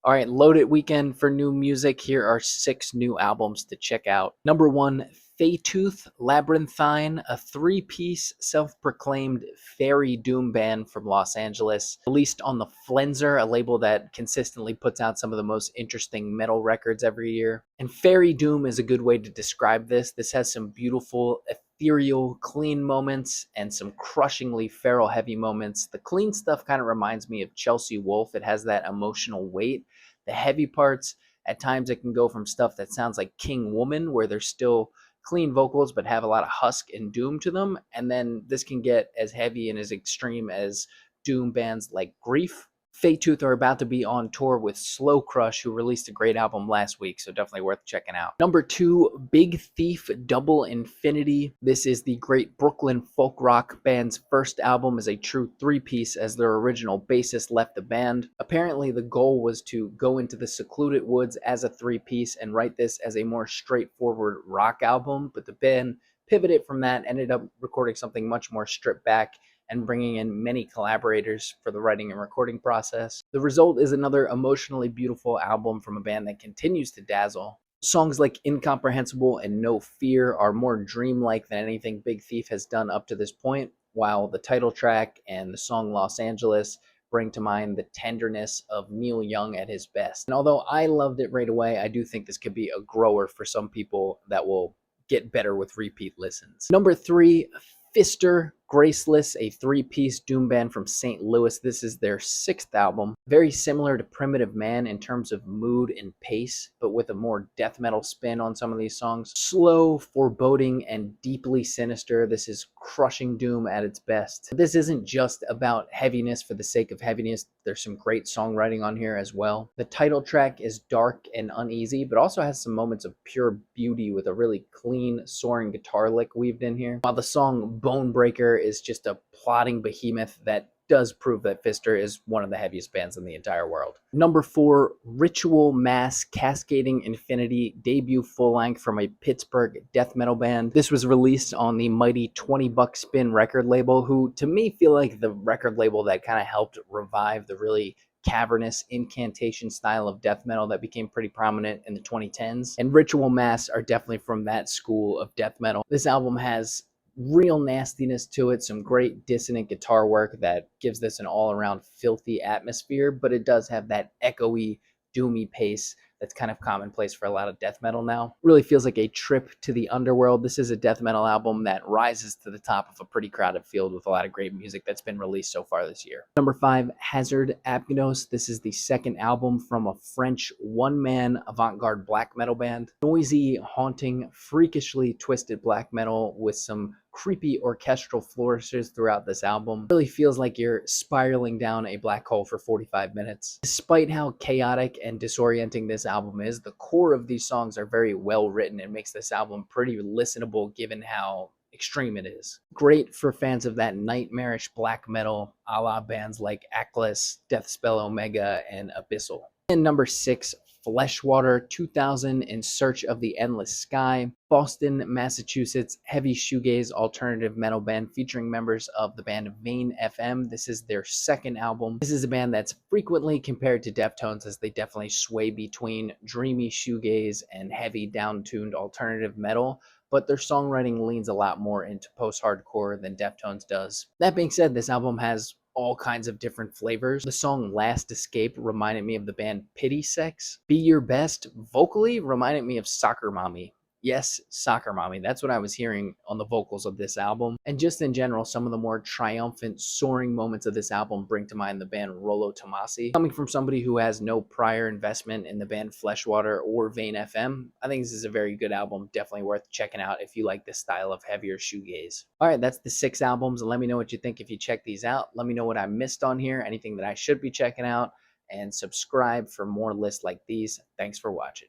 All right, loaded weekend for new music. Here are 6 new albums to check out. Number 1, Faetooth, Labrythine, a 3-piece self-proclaimed fairy doom band from Los Angeles, released on the Flenser, a label that consistently puts out some of the most interesting metal records every year. And fairy doom is a good way to describe this. This has some beautiful, ethereal, clean moments and some crushingly feral heavy moments. The clean stuff kind of reminds me of Chelsea Wolfe. It has that emotional weight. The heavy parts, at times it can go from stuff that sounds like King Woman, where there's still clean vocals but have a lot of husk and doom to them, and then this can get as heavy and as extreme as doom bands like Grief. Faetooth are about to be on tour with Slow Crush, who released a great album last week, so definitely worth checking out. Number 2, Big Thief Double Infinity. This is the great Brooklyn folk rock band's first album as a true 3-piece, as their original bassist left the band. Apparently the goal was to go into the secluded woods as a 3-piece and write this as a more straightforward rock album, but the band pivoted from that, ended up recording something much more stripped back and bringing in many collaborators for the writing and recording process. The result is another emotionally beautiful album from a band that continues to dazzle. Songs like Incomprehensible and No Fear are more dreamlike than anything Big Thief has done up to this point, while the title track and the song Los Angeles bring to mind the tenderness of Neil Young at his best. And although I loved it right away, I do think this could be a grower for some people that will get better with repeat listens. Number 3, Fister, Graceless, a 3-piece doom band from St. Louis. This is their 6th album. Very similar to Primitive Man in terms of mood and pace, but with a more death metal spin on some of these songs. Slow, foreboding, and deeply sinister. This is crushing doom at its best. This isn't just about heaviness for the sake of heaviness. There's some great songwriting on here as well. The title track is dark and uneasy, but also has some moments of pure beauty with a really clean, soaring guitar lick weaved in here. While the song Bonebreaker is just a plotting behemoth that does prove that Fister is one of the heaviest bands in the entire world. Number 4, Ritual Mass Cascading Infinity, debut full-length from a Pittsburgh death metal band. This was released on the mighty 20 Buck Spin record label, who to me feel like the record label that kind of helped revive the really cavernous incantation style of death metal that became pretty prominent in the 2010s. And Ritual Mass are definitely from that school of death metal. This album has real nastiness to it, some great dissonant guitar work that gives this an all-around filthy atmosphere, but it does have that echoey, doomy pace that's kind of commonplace for a lot of death metal now. Really feels like a trip to the underworld. This is a death metal album that rises to the top of a pretty crowded field with a lot of great music that's been released so far this year. Number 5, Hasard, Abgnose. This is the 2nd album from a French one-man avant-garde black metal band. Noisy, haunting, freakishly twisted black metal with some creepy orchestral flourishes throughout this album. Really feels like you're spiraling down a black hole for 45 minutes. Despite how chaotic and disorienting this album is, the core of these songs are very well written and makes this album pretty listenable given how extreme it is. Great for fans of that nightmarish black metal a la bands like Ackless, Deathspell Omega, and Abyssal. And number 6, Fleshwater, 2000, In Search of the Endless Sky. Boston, Massachusetts, heavy shoegaze alternative metal band featuring members of the band Vane FM. This is their 2nd album. This is a band that's frequently compared to Deftones, as they definitely sway between dreamy shoegaze and heavy down-tuned alternative metal, but their songwriting leans a lot more into post-hardcore than Deftones does. That being said, this album has all kinds of different flavors. The song Last Escape reminded me of the band Pity Sex. Be Your Best vocally reminded me of Soccer Mommy. Yes, Soccer Mommy. That's what I was hearing on the vocals of this album. And just in general, some of the more triumphant, soaring moments of this album bring to mind the band Rollo Tomasi. Coming from somebody who has no prior investment in the band Fleshwater or Vane FM, I think this is a very good album. Definitely worth checking out if you like this style of heavier shoegaze. All right, that's the 6 albums. Let me know what you think if you check these out. Let me know what I missed on here, anything that I should be checking out, and subscribe for more lists like these. Thanks for watching.